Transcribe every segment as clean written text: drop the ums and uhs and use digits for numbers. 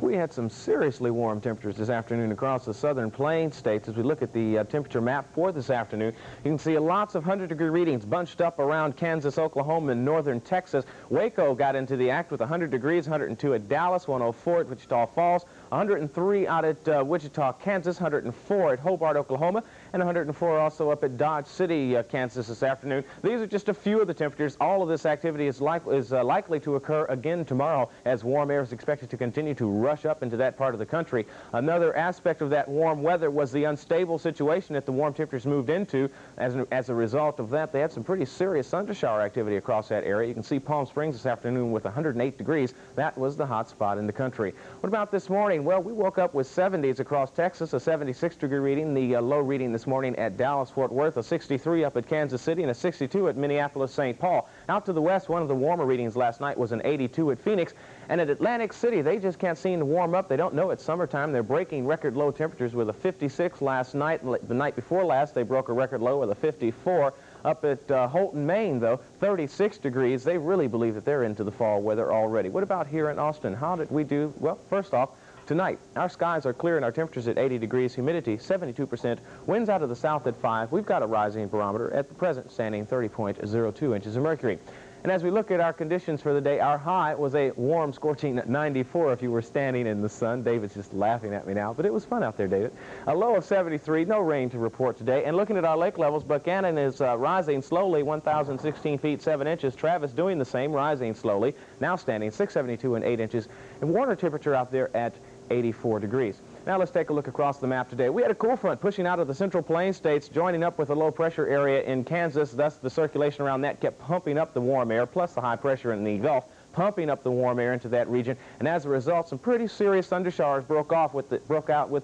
We had some seriously warm temperatures this afternoon across the southern plains states. As we look at the temperature map for this afternoon, you can see lots of 100-degree readings bunched up around Kansas, Oklahoma, and northern Texas. Waco got into the act with 100 degrees, 102 at Dallas, 104 at Wichita Falls, 103 out at Wichita, Kansas, 104 at Hobart, Oklahoma, and 104 also up at Dodge City, Kansas this afternoon. These are just a few of the temperatures. All of this activity is likely to occur again tomorrow as warm air is expected to continue to rush up into that part of the country. Another aspect of that warm weather was the unstable situation that the warm temperatures moved into. As a result of that, they had some pretty serious thundershower activity across that area. You can see Palm Springs this afternoon with 108 degrees. That was the hot spot in the country. What about this morning? Well, we woke up with 70s across Texas, a 76-degree reading. The low reading this morning at Dallas-Fort Worth, a 63 up at Kansas City, and a 62 at Minneapolis-St. Paul. Out to the west, one of the warmer readings last night was an 82 at Phoenix. And at Atlantic City, they just can't seem to warm up. They don't know it's summertime. They're breaking record low temperatures with a 56 last night. The night before last, they broke a record low with a 54. Up at Holton, Maine, though, 36 degrees. They really believe that they're into the fall weather already. What about here in Austin? How did we do? Well, first off, tonight, our skies are clear and our temperatures at 80 degrees, humidity 72%, winds out of the south at 5. We've got a rising barometer at the present standing 30.02 inches of mercury. And as we look at our conditions for the day, our high was a warm, scorching 94 if you were standing in the sun. David's just laughing at me now, but it was fun out there, David. A low of 73, no rain to report today. And looking at our lake levels, Buchanan is rising slowly, 1,016 feet, 7 inches. Travis doing the same, rising slowly, now standing 672 and 8 inches. And water temperature out there at 84 degrees. Now let's take a look across the map today. We had a cool front pushing out of the central plains states, joining up with a low pressure area in Kansas. Thus, the circulation around that kept pumping up the warm air, plus the high pressure in the Gulf, pumping up the warm air into that region. And as a result, some pretty serious thundershowers broke out with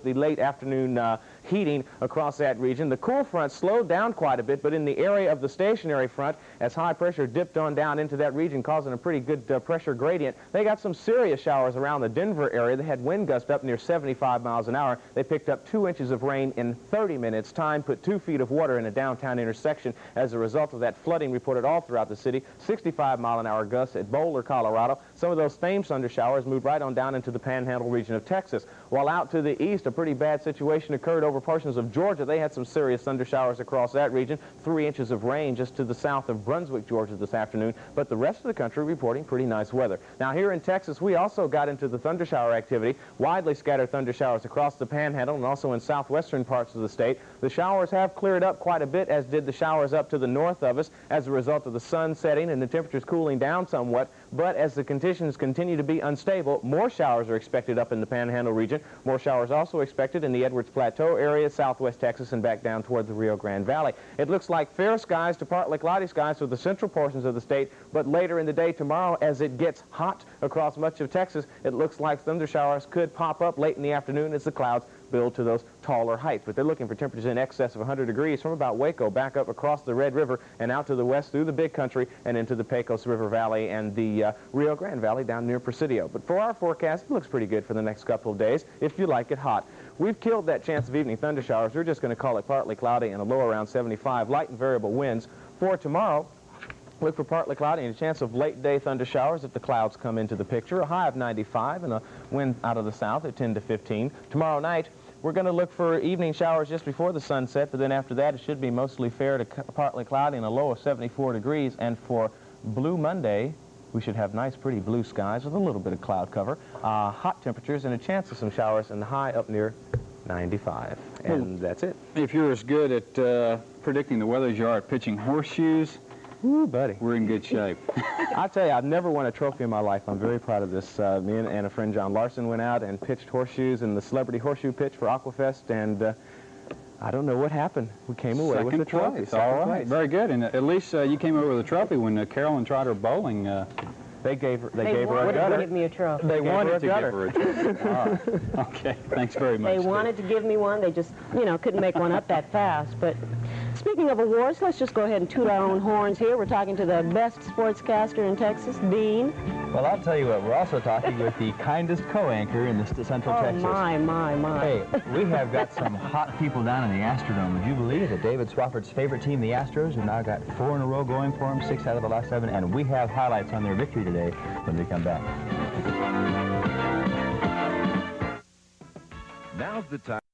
the late afternoon heating across that region. The cool front slowed down quite a bit, but in the area of the stationary front, as high pressure dipped on down into that region, causing a pretty good pressure gradient, they got some serious showers around the Denver area. They had wind gusts up near 75 miles an hour. They picked up 2 inches of rain in 30 minutes time, put 2 feet of water in a downtown intersection. As a result of that, flooding reported all throughout the city. 65-mile-an-hour gusts at Boulder, Colorado. Some of those same thundershowers moved right on down into the Panhandle region of Texas. While out to the east, a pretty bad situation occurred over portions of Georgia. They had some serious thundershowers across that region. 3 inches of rain just to the south of Brunswick, Georgia this afternoon. But the rest of the country reporting pretty nice weather. Now here in Texas, we also got into the thundershower activity. Widely scattered thundershowers across the Panhandle and also in southwestern parts of the state. The showers have cleared up quite a bit, as did the showers up to the north of us as a result of the sun setting and the temperatures cooling down somewhat. But as the conditions continue to be unstable, more showers are expected up in the Panhandle region. More showers also expected in the Edwards Plateau area, southwest Texas, and back down toward the Rio Grande Valley. It looks like fair skies to partly cloudy skies for the central portions of the state, but later in the day tomorrow, as it gets hot across much of Texas, it looks like thundershowers could pop up late in the afternoon as the clouds build to those taller heights. But they're looking for temperatures in excess of 100 degrees from about Waco back up across the Red River and out to the west through the Big Country and into the Pecos River Valley and the Rio Grande Valley down near Presidio. But for our forecast, it looks pretty good for the next couple of days if you like it hot. We've killed that chance of evening thundershowers. We're just going to call it partly cloudy and a low around 75, light and variable winds. For tomorrow, look for partly cloudy and a chance of late-day thundershowers if the clouds come into the picture. A high of 95 and a wind out of the south at 10 to 15. Tomorrow night, we're going to look for evening showers just before the sunset, but then after that, it should be mostly fair to partly cloudy and a low of 74 degrees. And for Blue Monday, we should have nice, pretty blue skies with a little bit of cloud cover, hot temperatures, and a chance of some showers, and the high up near 95. And that's it. If you're as good at predicting the weather as you are at pitching horseshoes, ooh, buddy, we're in good shape. I tell you, I've never won a trophy in my life. I'm very proud of this. Me and a friend, John Larson, went out and pitched horseshoes in the celebrity horseshoe pitch for Aquafest, and I don't know what happened. We came away with the trophy. All right, very good. And at least you came away with a trophy when Carolyn tried her bowling. They gave her a gutter. They wanted to give me a trophy. They wanted to give her a trophy. All right. Okay, thanks very much. They wanted to give me one. They just, couldn't make one up that fast. But speaking of awards, let's just go ahead and toot our own horns here. We're talking to the best sportscaster in Texas, Dean. Well, I'll tell you what, we're also talking with the kindest co-anchor in the Central Texas. My. Hey, we have got some hot people down in the Astrodome. Would you believe that David Swafford's favorite team, the Astros, have now got 4 in a row going for them, 6 out of the last 7, and we have highlights on their victory today when we come back. Now's the time.